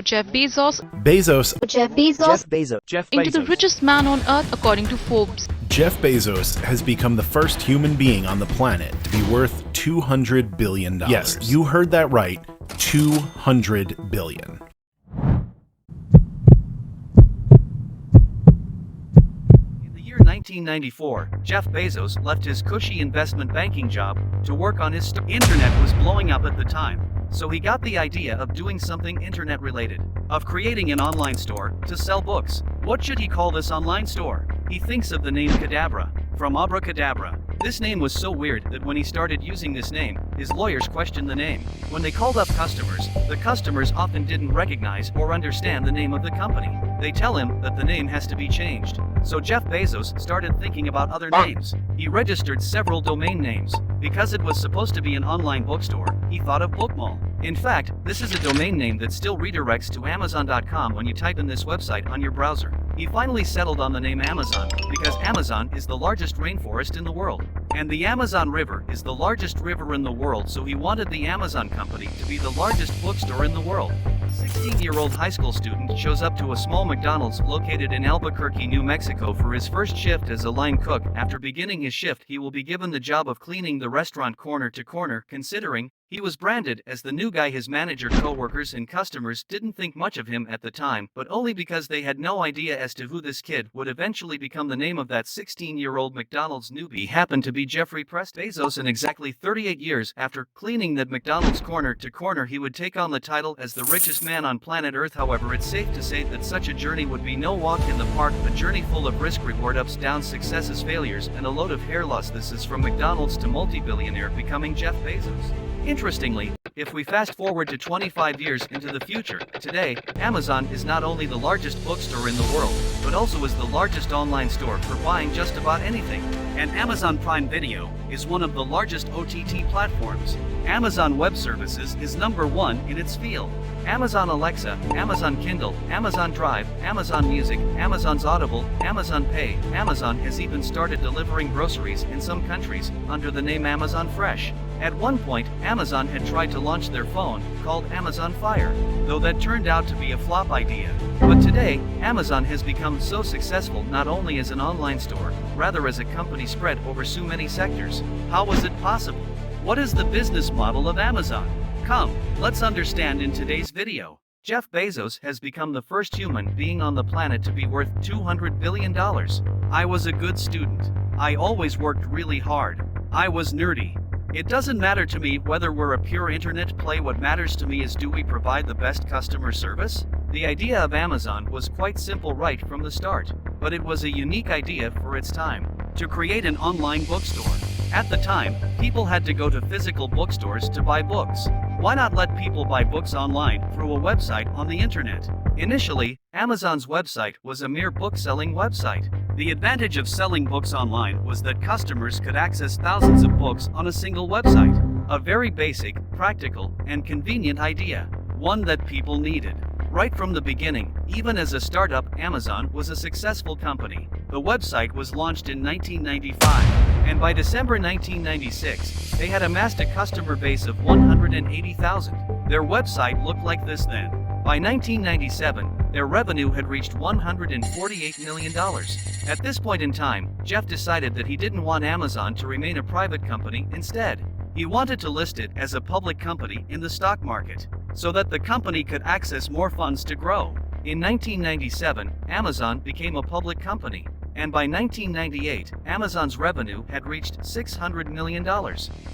Jeff Bezos beZos. Jeff Bezo's into the richest man on earth according to Forbes. Jeff Bezos has become the first human being on the planet to be worth $200 billion. Yes, you heard that right. $200 billion. In the year 1994, Jeff Bezos left his cushy investment banking job to work on his internet was blowing up at the time. So he got the idea of doing something internet related, of creating an online store to sell books. What should he call this online store? He thinks of the name Cadabra, from abracadabra. This name was so weird that when he started using this name, his lawyers questioned the name. When they called up customers, the customers often didn't recognize or understand the name of the company. They tell him that the name has to be changed. So Jeff Bezos started thinking about other names. He registered several domain names. Because it was supposed to be an online bookstore, he thought of Bookmall. In fact, this is a domain name that still redirects to Amazon.com when you type in this website on your browser. He finally settled on the name Amazon because Amazon is the largest rainforest in the world. And the Amazon River is the largest river in the world, so he wanted the Amazon company to be the largest bookstore in the world. A 16-year-old high school student shows up to a small McDonald's located in Albuquerque, New Mexico for his first shift as a line cook. After beginning his shift, he will be given the job of cleaning the restaurant corner to corner. Considering he was branded as the new guy, his manager, co-workers, and customers didn't think much of him at the time, but only because they had no idea as to who this kid would eventually become. The name of that 16-year-old McDonald's newbie happened to be Jeffrey Preston Bezos, and exactly 38 years after cleaning that McDonald's corner to corner, he would take on the title as the richest man on planet Earth. However, it's safe to say that such a journey would be no walk in the park, a journey full of risk, reward, ups, downs, successes, failures, and a load of hair loss. This is from McDonald's to multi-billionaire becoming Jeff Bezos. Interestingly, if we fast forward to 25 years into the future, today, Amazon is not only the largest bookstore in the world, but also is the largest online store for buying just about anything. And Amazon Prime Video is one of the largest OTT platforms. Amazon Web Services is #1 in its field. Amazon Alexa, Amazon Kindle, Amazon Drive, Amazon Music, Amazon's Audible, Amazon Pay. Amazon has even started delivering groceries in some countries under the name Amazon Fresh. At one point, Amazon had tried to launch their phone, called Amazon Fire, though that turned out to be a flop idea. But today, Amazon has become so successful not only as an online store, rather as a company spread over so many sectors. How was it possible? What is the business model of Amazon? Come, let's understand in today's video. Jeff Bezos has become the first human being on the planet to be worth $200 billion. I was a good student. I always worked really hard. I was nerdy. It doesn't matter to me whether we're a pure internet play. What matters to me is, do we provide the best customer service? The idea of Amazon was quite simple right from the start, but it was a unique idea for its time, to create an online bookstore. At the time, people had to go to physical bookstores to buy books. Why not let people buy books online through a website on the internet? Initially, Amazon's website was a mere book-selling website. The advantage of selling books online was that customers could access thousands of books on a single website. A very basic, practical, and convenient idea. One that people needed. Right from the beginning, even as a startup, Amazon was a successful company. The website was launched in 1995, and by December 1996, they had amassed a customer base of 180,000. Their website looked like this then. By 1997, their revenue had reached $148 million. At this point in time, Jeff decided that he didn't want Amazon to remain a private company. Instead, he wanted to list it as a public company in the stock market, so that the company could access more funds to grow. In 1997, Amazon became a public company, and by 1998, Amazon's revenue had reached $600 million.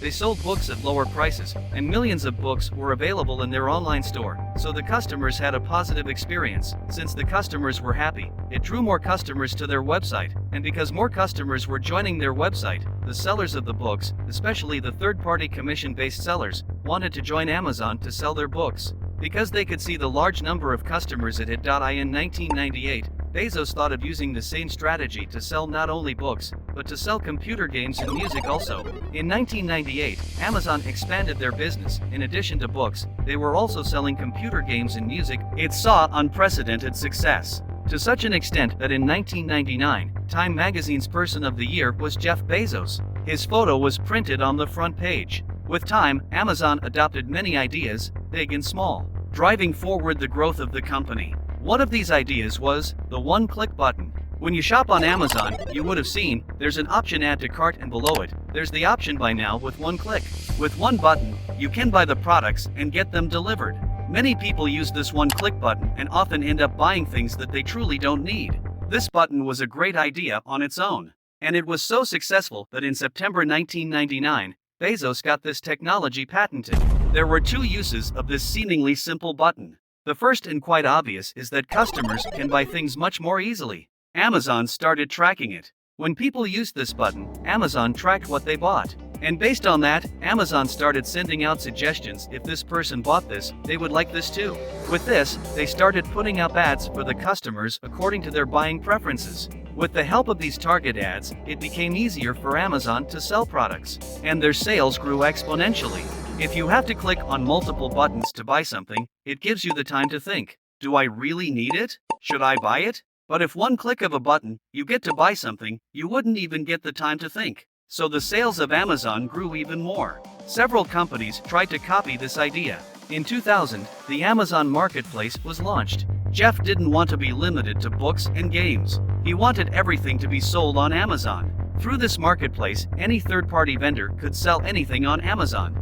They sold books at lower prices, and millions of books were available in their online store, so the customers had a positive experience. Since the customers were happy, it drew more customers to their website, and because more customers were joining their website, the sellers of the books, especially the third-party commission-based sellers, wanted to join Amazon to sell their books. Because they could see the large number of customers it had. In 1998, Bezos thought of using the same strategy to sell not only books, but to sell computer games and music also. In 1998, Amazon expanded their business. In addition to books, they were also selling computer games and music. It saw unprecedented success, to such an extent that in 1999, Time magazine's Person of the Year was Jeff Bezos. His photo was printed on the front page. With time, Amazon adopted many ideas, big and small. driving forward the growth of the company. One of these ideas was the one-click button. When you shop on Amazon, you would have seen there's an option add to cart, and below it, there's the option buy now with one click. With one button, you can buy the products and get them delivered. Many people use this one-click button and often end up buying things that they truly don't need. This button was a great idea on its own, and it was so successful that in September 1999, beZos got this technology patented. There were two uses of this seemingly simple button. The first, and quite obvious, is that customers can buy things much more easily. Amazon started tracking it. When people used this button, Amazon tracked what they bought. And based on that, Amazon started sending out suggestions. If this person bought this, they would like this too. With this, they started putting up ads for the customers according to their buying preferences. With the help of these target ads, it became easier for Amazon to sell products, and their sales grew exponentially. If you have to click on multiple buttons to buy something, it gives you the time to think, do I really need it? Should I buy it? But if one click of a button, you get to buy something, you wouldn't even get the time to think. So the sales of Amazon grew even more. Several companies tried to copy this idea. In 2000, the Amazon Marketplace was launched. Jeff didn't want to be limited to books and games. He wanted everything to be sold on Amazon. Through this marketplace, any third-party vendor could sell anything on Amazon.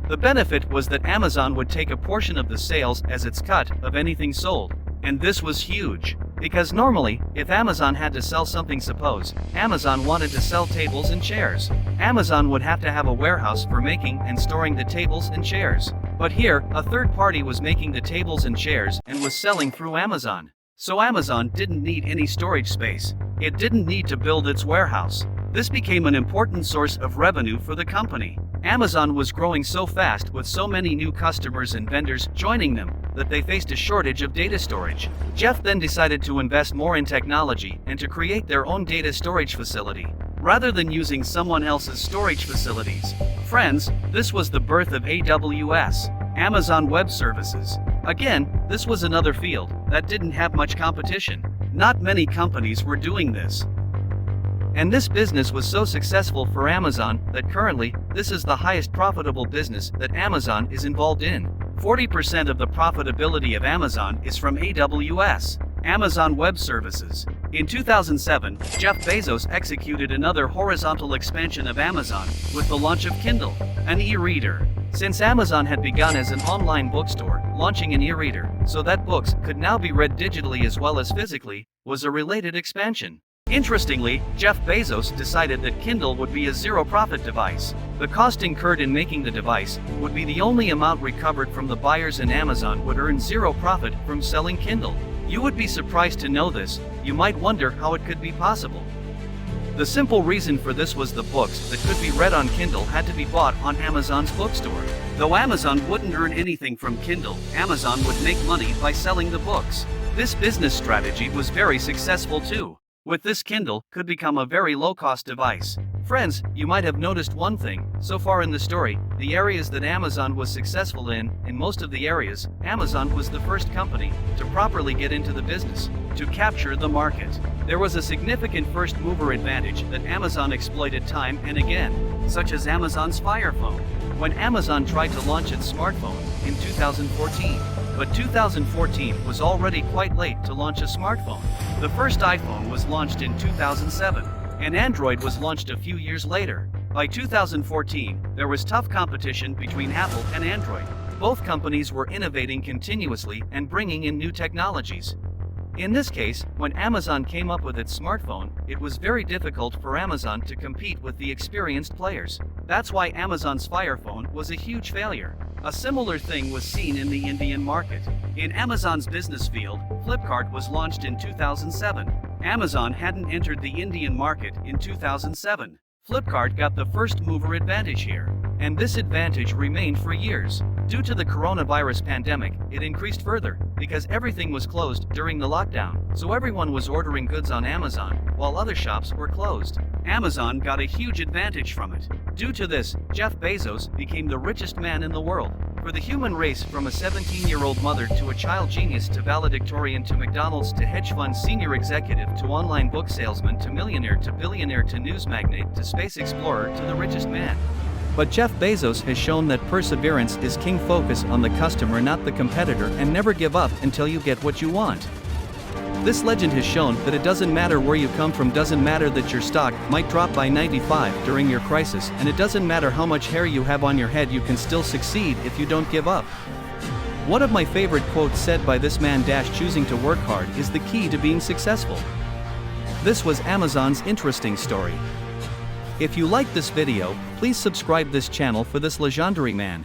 The benefit was that Amazon would take a portion of the sales as its cut of anything sold. And this was huge. Because normally, if Amazon had to sell something, suppose Amazon wanted to sell tables and chairs, Amazon would have to have a warehouse for making and storing the tables and chairs. But here, a third party was making the tables and chairs and was selling through Amazon. So Amazon didn't need any storage space. It didn't need to build its warehouse. This became an important source of revenue for the company. Amazon was growing so fast with so many new customers and vendors joining them that they faced a shortage of data storage. Jeff then decided to invest more in technology and to create their own data storage facility, rather than using someone else's storage facilities. Friends, this was the birth of AWS, Amazon Web Services. Again, this was another field that didn't have much competition. Not many companies were doing this. And this business was so successful for Amazon that currently, this is the highest profitable business that Amazon is involved in. 40% of the profitability of Amazon is from AWS, Amazon Web Services. In 2007, Jeff Bezos executed another horizontal expansion of Amazon with the launch of Kindle, an e-reader. Since Amazon had begun as an online bookstore, launching an e-reader so that books could now be read digitally as well as physically was a related expansion. Interestingly, Jeff Bezos decided that Kindle would be a zero-profit device. The cost incurred in making the device would be the only amount recovered from the buyers, and Amazon would earn zero profit from selling Kindle. You would be surprised to know this. You might wonder how it could be possible. The simple reason for this was the books that could be read on Kindle had to be bought on Amazon's bookstore. Though Amazon wouldn't earn anything from Kindle, Amazon would make money by selling the books. This business strategy was very successful too. With this, Kindle could become a very low-cost device. Friends, you might have noticed one thing. So far in the story, the areas that Amazon was successful in most of the areas, Amazon was the first company to properly get into the business, to capture the market. There was a significant first-mover advantage that Amazon exploited time and again, such as Amazon's Fire Phone. When Amazon tried to launch its smartphone in 2014, but 2014 was already quite late to launch a smartphone. The first iPhone was launched in 2007, and Android was launched a few years later. By 2014, there was tough competition between Apple and Android. Both companies were innovating continuously and bringing in new technologies. In this case, when Amazon came up with its smartphone, it was very difficult for Amazon to compete with the experienced players. That's why Amazon's Fire Phone was a huge failure. A similar thing was seen in the Indian market. In Amazon's business field, Flipkart was launched in 2007. Amazon hadn't entered the Indian market in 2007. Flipkart got the first mover advantage here, and this advantage remained for years. Due to the coronavirus pandemic, it increased further because everything was closed during the lockdown, so everyone was ordering goods on Amazon while other shops were closed. Amazon got a huge advantage from it. Due to this, Jeff Bezos became the richest man in the world. For the human race, from a 17-year-old mother to a child genius to valedictorian to McDonald's to hedge fund senior executive to online book salesman to millionaire to billionaire to news magnate to space explorer to the richest man. But Jeff Bezos has shown that perseverance is king. Focus on the customer, not the competitor, and never give up until you get what you want. This legend has shown that it doesn't matter where you come from, doesn't matter that your stock might drop by 95 during your crisis, and it doesn't matter how much hair you have on your head, you can still succeed if you don't give up. One of my favorite quotes said by this man choosing to work hard is the key to being successful. This was Amazon's interesting story. If you liked this video, please subscribe this channel for this legendary man.